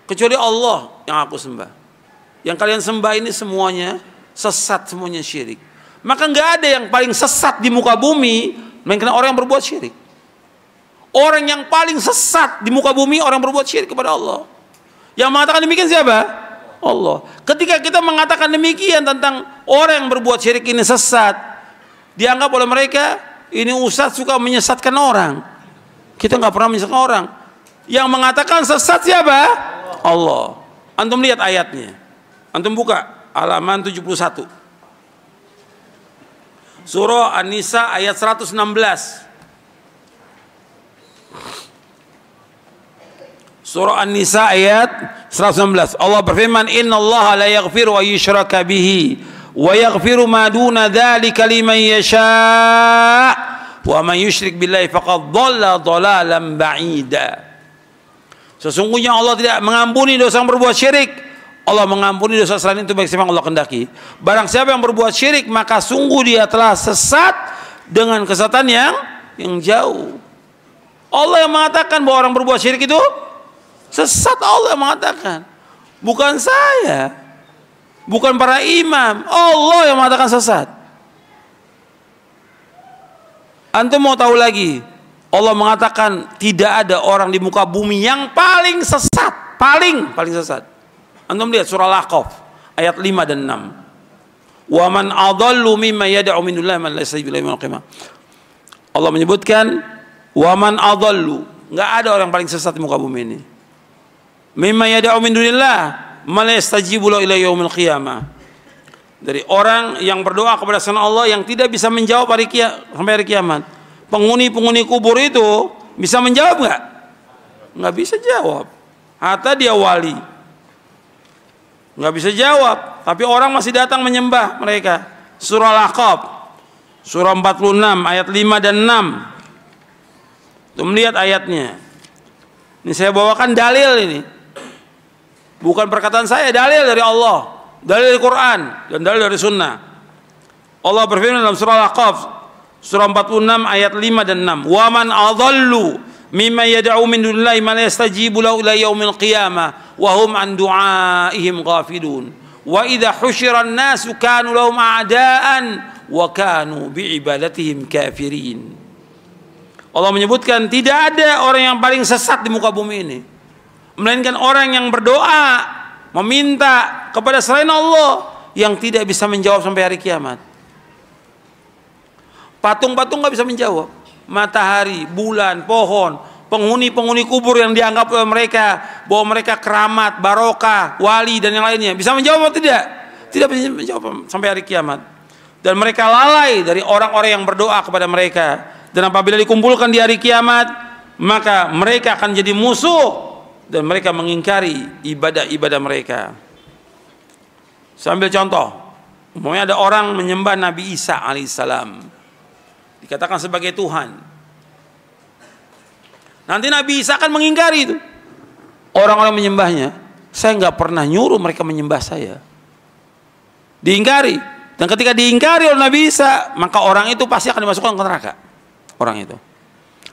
kecuali Allah yang aku sembah. Yang kalian sembah ini semuanya sesat, semuanya syirik. Maka nggak ada yang paling sesat di muka bumi melainkan orang yang berbuat syirik. Orang yang paling sesat di muka bumi orang yang berbuat syirik kepada Allah. Yang mengatakan demikian siapa? Allah. Ketika kita mengatakan demikian tentang orang yang berbuat syirik ini sesat, dianggap oleh mereka ini ustadz suka menyesatkan orang. Kita nggak pernah menyesatkan orang. Yang mengatakan sesat siapa? Allah. Antum lihat ayatnya. Antum buka halaman 71. Surah An-Nisa ayat 116. Surah An-Nisa ayat 119. Allah berfirman, "Innallaha la yaghfiru an yushraka bihi wa yaghfiru ma duna dzalika liman yasha' wa man yusyrik billahi faqad dhalla dhalalan ba'ida." Sesungguhnya Allah tidak mengampuni dosa yang berbuat syirik. Allah mengampuni dosa selain itu bagi siapa yang Allah kehendaki. Barang siapa yang berbuat syirik maka sungguh dia telah sesat dengan kesesatan yang jauh. Allah yang mengatakan bahwa orang berbuat syirik itu sesat, Allah yang mengatakan, bukan saya, bukan para imam. Allah yang mengatakan sesat. Antum mau tahu lagi? Allah mengatakan tidak ada orang di muka bumi yang paling sesat, paling sesat. Antum lihat surah Al-Ahqaf ayat 5 dan 6. Wa man adallu mimma yad'u min dunillahi man la yastajibu lahu yawmal qiyamah. Allah menyebutkan wa man adallu, enggak ada orang paling sesat di muka bumi ini. Mimma yad'u min dunillah man la yastajibu lahu ila yaumil qiyamah. Dari orang yang berdoa kepada selain Allah yang tidak bisa menjawab sampai hari kiamat. Penghuni kubur itu bisa menjawab enggak? Enggak bisa jawab. Hatta dia wali. Enggak bisa jawab, tapi orang masih datang menyembah mereka. Surah Al-Ahqaf surah 46 ayat 5 dan 6. Tuh melihat ayatnya. Ini saya bawakan dalil ini. Bukan perkataan saya, dalil dari Allah, dalil dari Quran dan dalil dari Sunnah. Allah berfirman dalam surah Al-Ahqaf surah 46 ayat 5 dan 6. Wa man adallu mimma yad'u min dunillahi man la yastajibu lahu ila yaumil qiyamah wa hum an du'aihim ghafilun. Wa idza husyira an-nasu kanu lahum a'daan wa kanu bi ibadatihim kafirin. Allah menyebutkan tidak ada orang yang paling sesat di muka bumi ini melainkan orang yang berdoa meminta kepada selain Allah yang tidak bisa menjawab sampai hari kiamat. Patung-patung nggak bisa menjawab. Matahari, bulan, pohon, penghuni kubur yang dianggap oleh mereka bahwa mereka keramat, barokah, wali dan yang lainnya bisa menjawab atau tidak? Tidak bisa menjawab sampai hari kiamat. Dan mereka lalai dari orang-orang yang berdoa kepada mereka. Dan apabila dikumpulkan di hari kiamat, maka mereka akan jadi musuh dan mereka mengingkari ibadah-ibadah mereka. Sambil contoh, umpamanya ada orang menyembah Nabi Isa alaihissalam, dikatakan sebagai Tuhan. Nanti Nabi Isa akan mengingkari itu. Orang-orang menyembahnya, saya nggak pernah nyuruh mereka menyembah saya. Diingkari. Dan ketika diingkari oleh Nabi Isa, maka orang itu pasti akan dimasukkan ke neraka. Orang itu.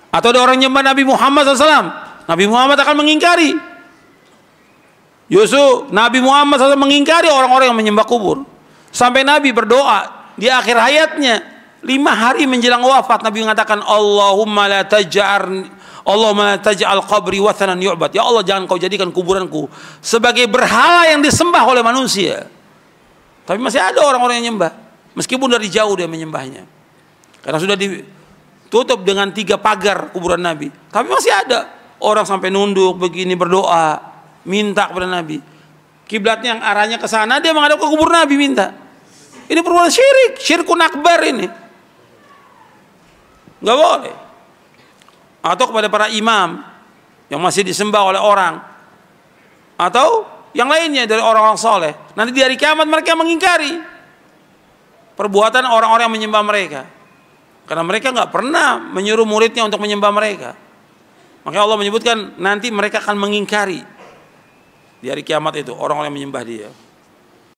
Atau ada orang menyembah Nabi Muhammad SAW. Nabi Muhammad akan mengingkari. Justru Nabi Muhammad SAW mengingkari orang-orang yang menyembah kubur. Sampai Nabi berdoa di akhir hayatnya 5 hari menjelang wafat, Nabi mengatakan Allahumma la taj'al qabri wathanan yu'bad. Ya Allah, jangan kau jadikan kuburanku sebagai berhala yang disembah oleh manusia. Tapi masih ada orang-orang yang menyembah, meskipun dari jauh dia menyembahnya. Karena sudah ditutup dengan 3 pagar kuburan Nabi. Tapi masih ada orang sampai nunduk begini berdoa, minta kepada Nabi. Kiblatnya yang arahnya ke sana, dia menghadap ke kubur Nabi minta. Ini perbuatan syirik, syirkun akbar ini. Enggak boleh. Atau kepada para imam yang masih disembah oleh orang, atau yang lainnya dari orang-orang soleh. Nanti di hari kiamat mereka mengingkari perbuatan orang-orang yang menyembah mereka, karena mereka nggak pernah menyuruh muridnya untuk menyembah mereka. Maka Allah menyebutkan nanti mereka akan mengingkari di hari kiamat itu orang-orang yang menyembah dia.